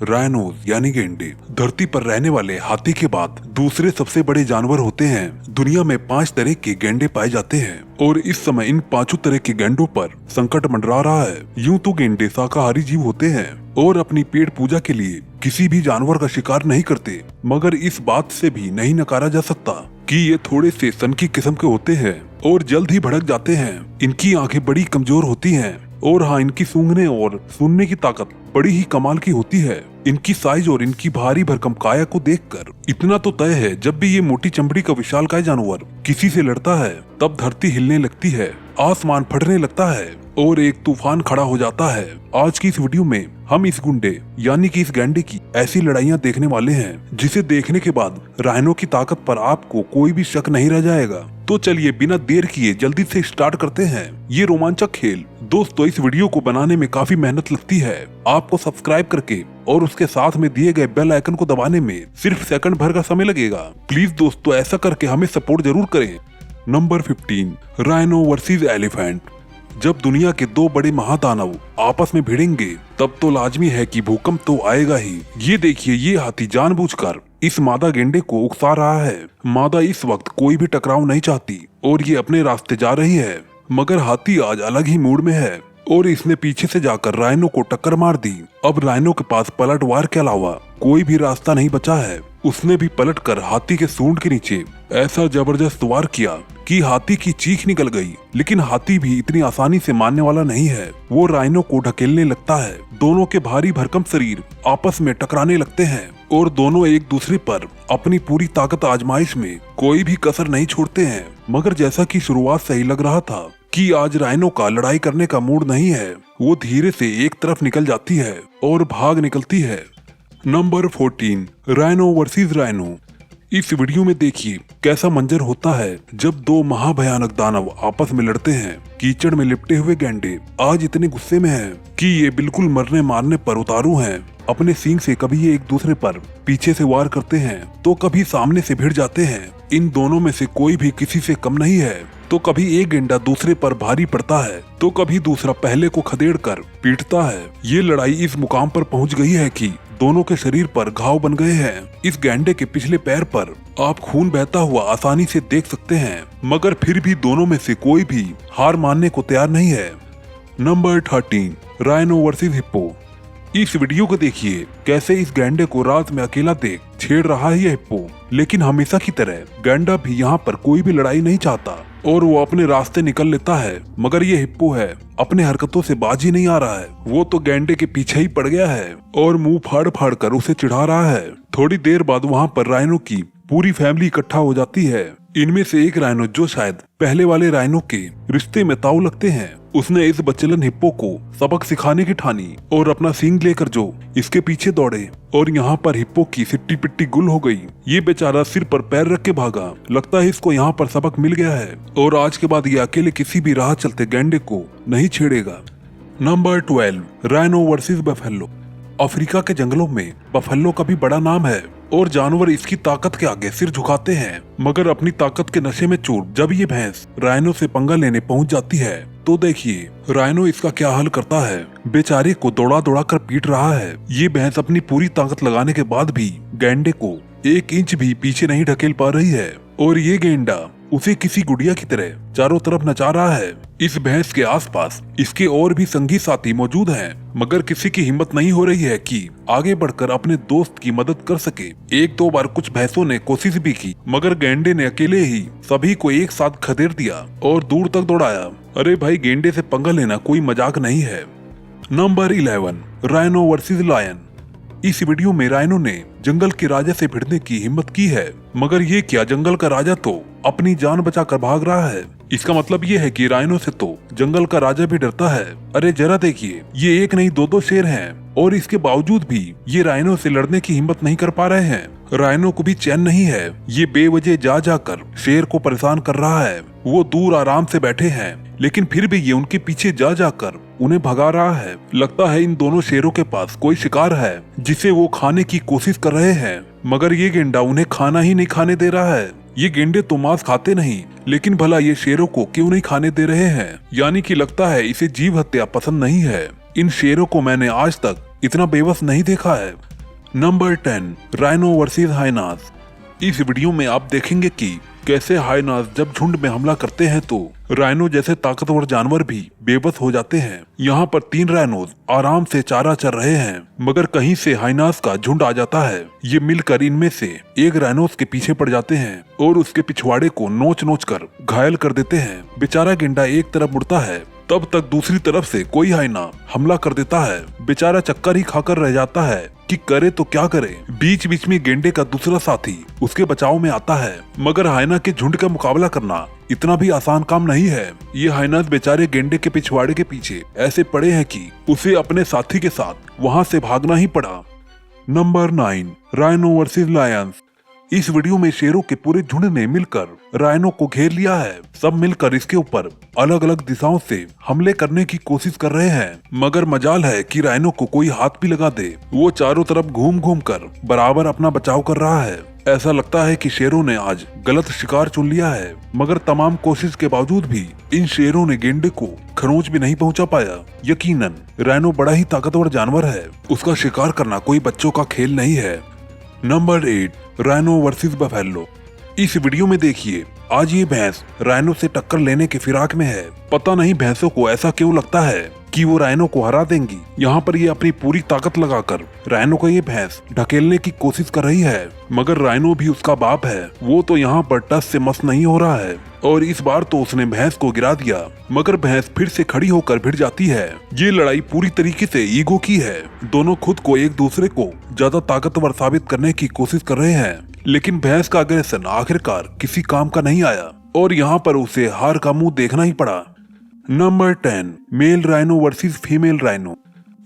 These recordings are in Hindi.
राइनोस यानी गेंडे धरती पर रहने वाले हाथी के बाद दूसरे सबसे बड़े जानवर होते हैं। दुनिया में 5 तरह के गेंडे पाए जाते हैं और इस समय इन 5 तरह के गेंडों पर संकट मंडरा रहा है। यूं तो गेंडे शाकाहारी जीव होते हैं और अपनी पेट पूजा के लिए किसी भी जानवर का शिकार नहीं करते, मगर इस बात से भी नहीं नकारा जा सकता कि ये थोड़े से सनकी किस्म के होते हैं और जल्द ही भड़क जाते हैं। इनकी आंखें बड़ी कमजोर होती हैं और हाँ, इनकी सूंघने और सुनने की ताकत बड़ी ही कमाल की होती है। इनकी साइज और इनकी भारी भरकम काया को देखकर इतना तो तय है, जब भी ये मोटी चमड़ी का विशालकाय जानवर किसी से लड़ता है तब धरती हिलने लगती है, आसमान फटने लगता है और एक तूफान खड़ा हो जाता है। आज की इस वीडियो में हम इस गुंडे यानी कि इस गैंडे की ऐसी लड़ाइयाँ देखने वाले हैं जिसे देखने के बाद राइनो की ताकत पर आपको कोई भी शक नहीं रह जाएगा। तो चलिए बिना देर किए जल्दी से स्टार्ट करते हैं ये रोमांचक खेल। दोस्तों, इस वीडियो को बनाने में काफी मेहनत लगती है। आपको सब्सक्राइब करके और उसके साथ में दिए गए बेल आइकन को दबाने में सिर्फ सेकंड भर का समय लगेगा। प्लीज दोस्तों, ऐसा करके हमें सपोर्ट जरूर करें। Number 15, rhino versus elephant. जब दुनिया के 2 बड़े महादानव आपस में भिड़ेंगे तब तो लाजमी है कि भूकंप तो आएगा ही। ये देखिए, ये हाथी जानबूझकर इस मादा गेंडे को उकसा रहा है। मादा इस वक्त कोई भी टकराव नहीं चाहती और ये अपने रास्ते जा रही है, मगर हाथी आज अलग ही मूड में है और इसने पीछे से जाकर राइनो को टक्कर मार दी। अब राइनो के पास पलटवार के अलावा कोई भी रास्ता नहीं बचा है। उसने भी पलटकर हाथी के सूंड के नीचे ऐसा जबरदस्त वार किया कि हाथी की चीख निकल गई, लेकिन हाथी भी इतनी आसानी से मानने वाला नहीं है। वो राइनो को ढकेलने लगता है। दोनों के भारी भरकम शरीर आपस में टकराने लगते हैं और दोनों एक दूसरे पर अपनी पूरी ताकत आजमाइश में कोई भी कसर नहीं छोड़ते हैं। मगर जैसा कि शुरुआत से ही लग रहा था कि आज राइनो का लड़ाई करने का मूड नहीं है, वो धीरे से एक तरफ निकल जाती है और भाग निकलती है। Number 14, rhino versus rhino. इस वीडियो में देखिए कैसा मंजर होता है जब 2 महाभयानक दानव आपस में लड़ते हैं। कीचड़ में लिपटे हुए गेंडे आज इतने गुस्से में हैं कि ये बिल्कुल मरने मारने पर उतारू हैं। अपने सींग से कभी ये एक दूसरे पर पीछे से वार करते हैं तो कभी सामने से भिड़ जाते हैं। इन दोनों में से कोई भी किसी से कम नहीं है। तो कभी एक गेंडा दूसरे पर भारी पड़ता है तो कभी दूसरा पहले को खदेड़ कर पीटता है। ये लड़ाई इस मुकाम पर पहुंच गई है कि दोनों के शरीर पर घाव बन गए हैं। इस गैंडे के पिछले पैर पर आप खून बहता हुआ आसानी से देख सकते हैं, मगर फिर भी दोनों में से कोई भी हार मानने को तैयार नहीं है। Number 13, rhino versus hippo. इस वीडियो को देखिए कैसे इस गैंडे को रात में अकेला देख छेड़ रहा है यह हिप्पो, लेकिन हमेशा की तरह गैंडा भी यहाँ पर कोई भी लड़ाई नहीं चाहता और वो अपने रास्ते निकल लेता है। मगर ये हिप्पो है, अपने हरकतों से बाज ही नहीं आ रहा है। वो तो गैंडे के पीछे ही पड़ गया है और मुंह फाड़ फाड़ कर उसे चिढ़ा रहा है। थोड़ी देर बाद वहाँ पर राइनो की पूरी फैमिली इकट्ठा हो जाती है। इनमें से एक राइनो, जो शायद पहले वाले राइनो के रिश्ते में ताऊ लगते हैं, उसने इस बच्चलन हिप्पो को सबक सिखाने की ठानी और अपना सींग लेकर जो इसके पीछे दौड़े और यहाँ पर हिप्पो की सिट्टी पिट्टी गुल हो गई। ये बेचारा सिर पर पैर रख के भागा। लगता है इसको यहाँ पर सबक मिल गया है और आज के बाद ये अकेले किसी भी राह चलते गैंडे को नहीं छेड़ेगा। नंबर 12, राइनो वर्सेस बफेलो। अफ्रीका के जंगलों में बफेलो का भी बड़ा नाम है और जानवर इसकी ताकत के आगे सिर झुकाते हैं, मगर अपनी ताकत के नशे में चूर जब ये भैंस राइनो से पंगा लेने पहुंच जाती है तो देखिए राइनो इसका क्या हाल करता है। बेचारे को दौड़ा दौड़ा कर पीट रहा है। ये भैंस अपनी पूरी ताकत लगाने के बाद भी गैंडे को 1 इंच भी पीछे नहीं ढकेल पा रही है और ये गेंडा उसे किसी गुड़िया की तरह चारों तरफ नचा रहा है। इस भैंस के आसपास इसके और भी संगी साथी मौजूद हैं, मगर किसी की हिम्मत नहीं हो रही है कि आगे बढ़कर अपने दोस्त की मदद कर सके। 1-2 बार कुछ भैंसों ने कोशिश भी की, मगर गेंडे ने अकेले ही सभी को एक साथ खदेड़ दिया और दूर तक दौड़ाया। अरे भाई, गेंडे से पंगा लेना कोई मजाक नहीं है। Number 11, rhino versus lion. इस वीडियो में राइनो ने जंगल के राजा से भिड़ने की हिम्मत की है, मगर ये क्या, जंगल का राजा तो अपनी जान बचाकर भाग रहा है। इसका मतलब ये है कि राइनो से तो जंगल का राजा भी डरता है। अरे जरा देखिए, ये 1 नहीं 2-2 शेर हैं और इसके बावजूद भी ये राइनो से लड़ने की हिम्मत नहीं कर पा रहे हैं। राइनो को भी चैन नहीं है। ये बेवजह जा जाकर शेर को परेशान कर रहा है। वो दूर आराम से बैठे हैं, लेकिन फिर भी ये उनके पीछे जा जाकर उन्हें भगा रहा है। लगता है इन दोनों शेरों के पास कोई शिकार है जिसे वो खाने की कोशिश कर रहे हैं, मगर ये गेंडा उन्हें खाना ही नहीं खाने दे रहा है। ये गेंडे तो मांस खाते नहीं, लेकिन भला ये शेरों को क्यों नहीं खाने दे रहे हैं? यानी कि लगता है इसे जीव हत्या पसंद नहीं है। इन शेरों को मैंने आज तक इतना बेबस नहीं देखा है। Number 10, rhino versus hyenas. इस वीडियो में आप देखेंगे कि कैसे हाइनास जब झुंड में हमला करते हैं तो राइनो जैसे ताकतवर जानवर भी बेबस हो जाते हैं। यहाँ पर 3 राइनोस आराम से चारा चर रहे हैं, मगर कहीं से हाइनास का झुंड आ जाता है। ये मिलकर इनमें से एक राइनोस के पीछे पड़ जाते हैं और उसके पिछवाड़े को नोच नोच कर घायल कर देते हैं। बेचारा गेंडा एक तरफ मुड़ता है, तब तक दूसरी तरफ से कोई हाइना हमला कर देता है। बेचारा चक्कर ही खाकर रह जाता है कि करे तो क्या करे। बीच बीच में गेंडे का दूसरा साथी उसके बचाव में आता है, मगर हाइना के झुंड का मुकाबला करना इतना भी आसान काम नहीं है। ये हाइनास बेचारे गेंडे के पिछवाड़े के पीछे ऐसे पड़े हैं कि उसे अपने साथी के साथ वहाँ से भागना ही पड़ा। Number 9, rhino versus Lions. इस वीडियो में शेरों के पूरे झुंड ने मिलकर राइनो को घेर लिया है। सब मिलकर इसके ऊपर अलग अलग दिशाओं से हमले करने की कोशिश कर रहे हैं, मगर मजाल है कि राइनो को कोई हाथ भी लगा दे। वो चारों तरफ घूम घूम कर बराबर अपना बचाव कर रहा है। ऐसा लगता है कि शेरों ने आज गलत शिकार चुन लिया है, मगर तमाम कोशिश के बावजूद भी इन शेरों ने गेंडे को खरोंच भी नहीं पहुंचा पाया। यकीनन राइनो बड़ा ही ताकतवर जानवर है, उसका शिकार करना कोई बच्चों का खेल नहीं है। Number 8, rhino versus buffalo. इस वीडियो में देखिए, आज ये भैंस राइनो से टक्कर लेने के फिराक में है। पता नहीं भैंसों को ऐसा क्यों लगता है कि वो राइनो को हरा देंगी। यहाँ पर ये अपनी पूरी ताकत लगाकर राइनो को ये भैंस ढकेलने की कोशिश कर रही है, मगर राइनो भी उसका बाप है। वो तो यहाँ पर टस से मस नहीं हो रहा है और इस बार तो उसने भैंस को गिरा दिया, मगर भैंस फिर से खड़ी होकर भिड़ जाती है। ये लड़ाई पूरी तरीके से ईगो की है। दोनों खुद को एक दूसरे को ज्यादा ताकतवर साबित करने की कोशिश कर रहे हैं, लेकिन भैंस का अग्रेसन आखिरकार किसी काम का नहीं आया और यहाँ पर उसे हार का मुंह देखना ही पड़ा। Number 10, male rhino versus female rhino.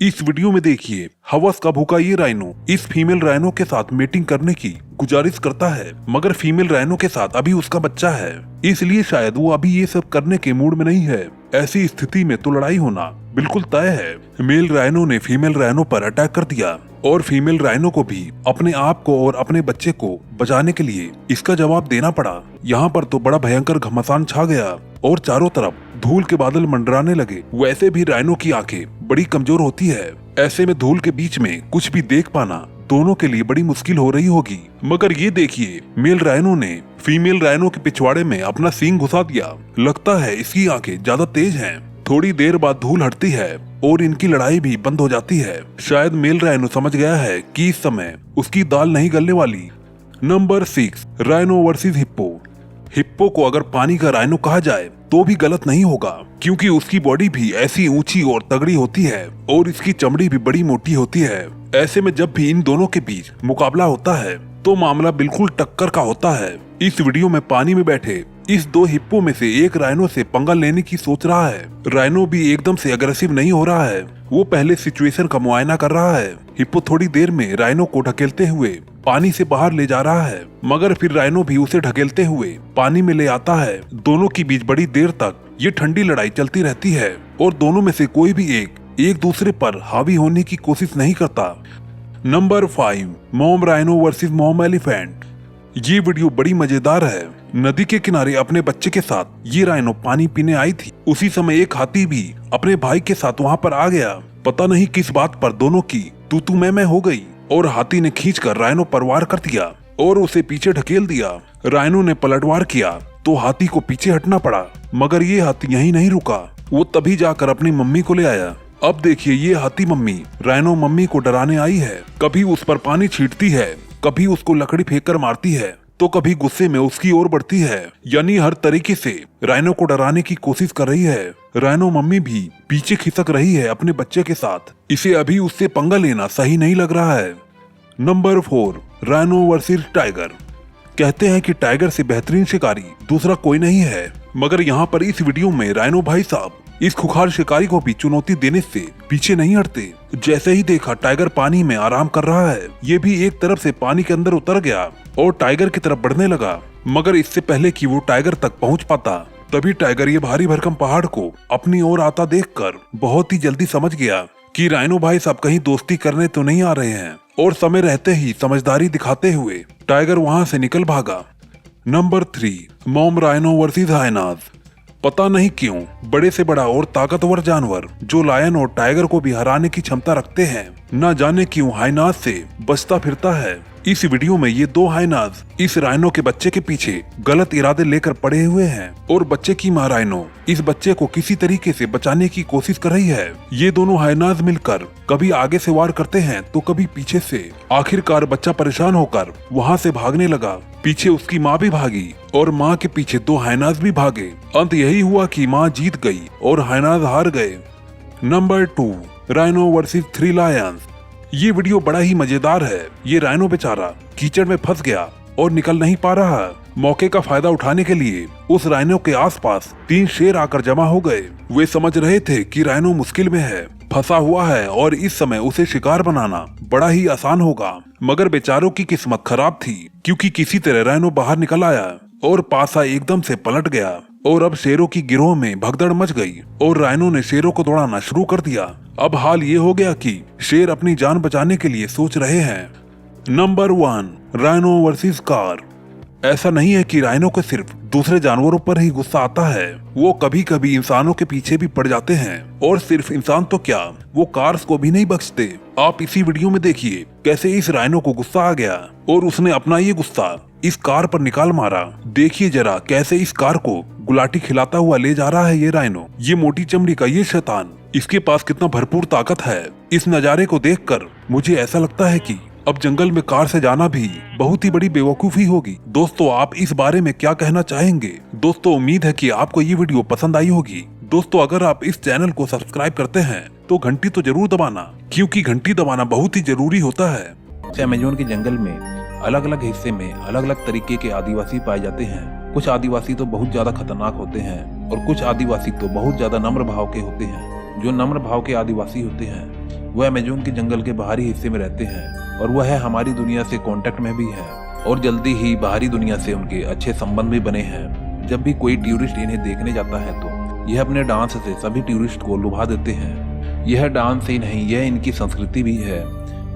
इस वीडियो में देखिए, हवस का भूखा ये राइनो इस फीमेल राइनो के साथ मीटिंग करने की गुजारिश करता है, मगर फीमेल राइनो के साथ अभी उसका बच्चा है, इसलिए शायद वो अभी ये सब करने के मूड में नहीं है। ऐसी स्थिति में तो लड़ाई होना बिल्कुल तय है। मेल राइनो ने फीमेल राइनो पर अटैक कर दिया और फीमेल राइनो को भी अपने आप को और अपने बच्चे को बचाने के लिए इसका जवाब देना पड़ा। यहाँ पर तो बड़ा भयंकर घमासान छा गया और चारों तरफ धूल के बादल मंडराने लगे। वैसे भी राइनो की आंखें बड़ी कमजोर होती है, ऐसे में धूल के बीच में कुछ भी देख पाना दोनों के लिए बड़ी मुश्किल हो रही होगी। मगर ये देखिए, मेल राइनो ने फीमेल राइनो के पिछवाड़े में अपना सींग घुसा दिया। लगता है इसकी आंखें ज्यादा तेज हैं। थोड़ी देर बाद धूल हटती है और इनकी लड़ाई भी बंद हो जाती है। शायद मेल राइनो समझ गया है कि इस समय उसकी दाल नहीं गलने वाली। Number 6, rhino versus hippo. Hippo को अगर पानी का राइनो कहा जाए तो भी गलत नहीं होगा, क्योंकि उसकी बॉडी भी ऐसी ऊंची और तगड़ी होती है और इसकी चमड़ी भी बड़ी मोटी होती है। ऐसे में जब भी इन दोनों के बीच मुकाबला होता है तो मामला बिल्कुल टक्कर का होता है। इस वीडियो में पानी में बैठे इस 2 हिप्पो में से एक राइनो से पंगा लेने की सोच रहा है। राइनो भी एकदम से अग्रेसिव नहीं हो रहा है, वो पहले सिचुएशन का मुआयना कर रहा है। हिप्पो थोड़ी देर में राइनो को ढकेलते हुए पानी से बाहर ले जा रहा है, मगर फिर राइनो भी उसे ढकेलते हुए पानी में ले आता है। दोनों के बीच बड़ी देर तक ये ठंडी लड़ाई चलती रहती है और दोनों में से कोई भी एक दूसरे पर हावी होने की कोशिश नहीं करता। Number 5, mom rhino versus mom elephant. ये वीडियो बड़ी मजेदार है। नदी के किनारे अपने बच्चे के साथ ये राइनो पानी पीने आई थी। उसी समय एक हाथी भी अपने भाई के साथ वहाँ पर आ गया। पता नहीं किस बात पर दोनों की तू मैं हो गई और हाथी ने खींचकर राइनो पर वार कर दिया और उसे पीछे ढकेल दिया। राइनो ने पलटवार किया तो हाथी को पीछे हटना पड़ा, मगर ये हाथी यहीं नहीं रुका। वो तभी जाकर अपनी मम्मी को ले आया। अब देखिए, ये हाथी मम्मी राइनो मम्मी को डराने आई है। कभी उस पर पानी छींटती है, कभी उसको लकड़ी फेंक कर मारती है, तो कभी गुस्से में उसकी ओर बढ़ती है। यानी हर तरीके से राइनो को डराने की कोशिश कर रही है। राइनो मम्मी भी पीछे खिसक रही है अपने बच्चे के साथ। इसे अभी उससे पंगा लेना सही नहीं लग रहा है। Number 4, rhino versus tiger. कहते हैं कि टाइगर से बेहतरीन शिकारी दूसरा कोई नहीं है, मगर यहाँ पर इस वीडियो में राइनो भाई साहब इस खुखार शिकारी को भी चुनौती देने से पीछे नहीं हटते। जैसे ही देखा टाइगर पानी में आराम कर रहा है, ये भी एक तरफ से पानी के अंदर उतर गया और टाइगर की तरफ बढ़ने लगा, मगर इससे पहले कि वो टाइगर तक पहुंच पाता, तभी टाइगर ये भारी भरकम पहाड़ को अपनी ओर आता देखकर बहुत ही जल्दी समझ गया कि राइनो भाई साहब कहीं दोस्ती करने तो नहीं आ रहे हैं, और समय रहते ही समझदारी दिखाते हुए टाइगर वहां से निकल भागा। Number 3, mom rhino versus hyenas. पता नहीं क्यों बड़े से बड़ा और ताकतवर जानवर जो लायन और टाइगर को भी हराने की क्षमता रखते हैं, न जाने क्यों हाइनाज से बचता फिरता है। इस वीडियो में ये दो हाइनाज इस राइनो के बच्चे के पीछे गलत इरादे लेकर पड़े हुए हैं और बच्चे की माँ राइनो इस बच्चे को किसी तरीके से बचाने की कोशिश कर रही है। ये दोनों हाइनाज मिलकर कभी आगे से वार करते हैं तो कभी पीछे से। आखिरकार बच्चा परेशान होकर वहाँ से भागने लगा। पीछे उसकी माँ भी भागी और माँ के पीछे दो हाइनाज भी भागे। अंत यही हुआ कि माँ जीत गई और हाइनाज हार गए। Number 2, rhino versus 3 Lions. ये वीडियो बड़ा ही मजेदार है। ये राइनो बेचारा कीचड़ में फंस गया और निकल नहीं पा रहा। मौके का फायदा उठाने के लिए उस राइनो के आसपास 3 शेर आकर जमा हो गए। वे समझ रहे थे कि राइनो मुश्किल में है, फंसा हुआ है और इस समय उसे शिकार बनाना बड़ा ही आसान होगा। मगर बेचारों की किस्मत खराब थी, क्योंकि किसी तरह राइनो बाहर निकल आया और पासा एकदम से पलट गया और अब शेरों की गिरोह में भगदड़ मच गई और राइनो ने शेरों को दौड़ाना शुरू कर दिया। अब हाल ये हो गया कि शेर अपनी जान बचाने के लिए सोच रहे हैं। Number 1, rhino versus car. ऐसा नहीं है कि राइनो को सिर्फ दूसरे जानवरों पर ही गुस्सा आता है, वो कभी कभी इंसानों के पीछे भी पड़ जाते हैं। और सिर्फ इंसान तो क्या, वो कार्स को भी नहीं बख्शते। आप इसी वीडियो में देखिए कैसे इस राइनो को गुस्सा आ गया और उसने अपना ये गुस्सा इस कार पर निकाल मारा। देखिए जरा कैसे इस कार को गुलाटी खिलाता हुआ ले जा रहा है ये राइनो। ये मोटी चमड़ी का ये शैतान, इसके पास कितना भरपूर ताकत है। इस नजारे को देखकर मुझे ऐसा लगता है कि अब जंगल में कार से जाना भी बहुत ही बड़ी बेवकूफी होगी। दोस्तों, आप इस बारे में क्या कहना चाहेंगे? दोस्तों, उम्मीद है कि आपको ये वीडियो पसंद आई होगी। दोस्तों, अगर आप इस चैनल को सब्सक्राइब करते हैं तो घंटी तो जरूर दबाना, क्योंकि घंटी दबाना बहुत ही जरूरी होता है। अमेज़न के जंगल में अलग अलग हिस्से में अलग अलग तरीके के आदिवासी पाए जाते हैं। कुछ आदिवासी तो बहुत ज्यादा खतरनाक होते हैं और कुछ आदिवासी तो बहुत ज्यादा नम्र भाव के होते हैं। जो नम्र भाव के आदिवासी होते हैं वह अमेज़न के जंगल के बाहरी हिस्से में रहते हैं और वह हमारी दुनिया से कांटेक्ट में भी है और जल्दी ही बाहरी दुनिया से उनके अच्छे संबंध भी बने हैं। जब भी कोई टूरिस्ट इन्हें देखने जाता है तो यह अपने डांस से सभी टूरिस्ट को लुभा देते हैं। यह डांस ही नहीं, यह इनकी संस्कृति भी है।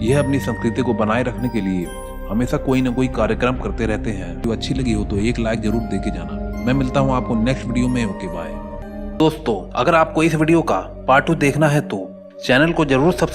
यह अपनी संस्कृति को बनाए रखने के लिए हमेशा कोई न कोई कार्यक्रम करते रहते हैं। जो अच्छी लगी हो तो एक लाइक जरूर दे के जाना। मैं मिलता हूँ आपको नेक्स्ट वीडियो में। Okay bye. दोस्तों, अगर आपको इस वीडियो का पार्ट 2 देखना है तो चैनल को जरूर सब्सक्राइब